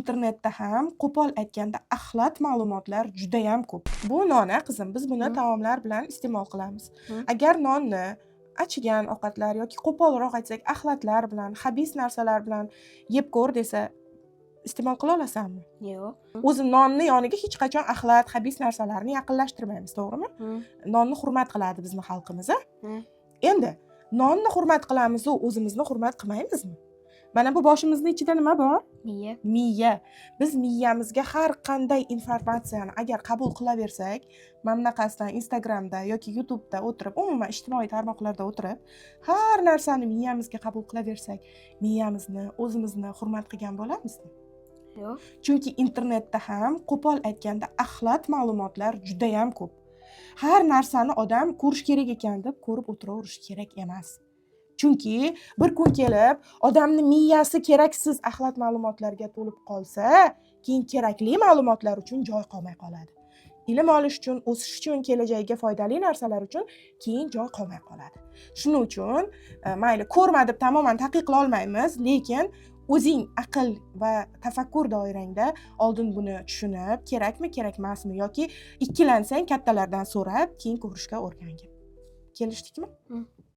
internetda ham qo'pol aytganda axlat ma'lumotlar juda ham ko'p. Bu non qizim, biz buni taomlar bilan iste'mol qilamiz. Agar nonni achigan ovqatlar yoki qo'polroq aytsak axlatlar bilan, xabis narsalar bilan yeb ko'r desa, iste'mol qila olasanmi? Yo'q. O'zi nonni yoniga hech qachon axlat, xabis narsalarni yaqinlashtirmaymiz, to'g'rimi? Nonni hurmat qiladi bizni xalqimiz, a? Endi nonni hurmat qilamiz-u, o'zimizni hurmat qilmaymizmi? Mana bu boshimizning ichida nima bor? Miya. Miya. Biz miyamizga har qanday informatsiyani agar qabul qilaversak, mana bunaqasidan Instagramda yoki YouTube'da o'tirib, umuman ijtimoiy tarmoqlarda o'tirib, har narsani miyamizga qabul qilaversak, miyamizni, o'zimizni hurmat qilgan bo'lamizmi? Yo'q. Chunki internetda ham qo'pol aytganda axlat ma'lumotlar juda ham ko'p. Har narsani odam ko'rish kerak ekan deb ko'rib o'tiraverish kerak emas. Chunki bir kun kelib odamni miyasi keraksiz axlat ma'lumotlarga to'lib qolsa, keyin kerakli ma'lumotlar uchun joy qolmay qoladi. Ilm olish uchun, o'sish uchun, kelajagiga foydali narsalar uchun keyin joy qolmay qoladi. Shuning uchun mayli ko'rma deb tamoman taqiqlay olmaymiz, lekin o'zing aql va tafakkur doirangda oldin buni tushunib, kerakmi, kerak emasmi yoki ikkilansang kattalardan so'rab, keyin ko'rishga o'rgangin. Kelishdikmi?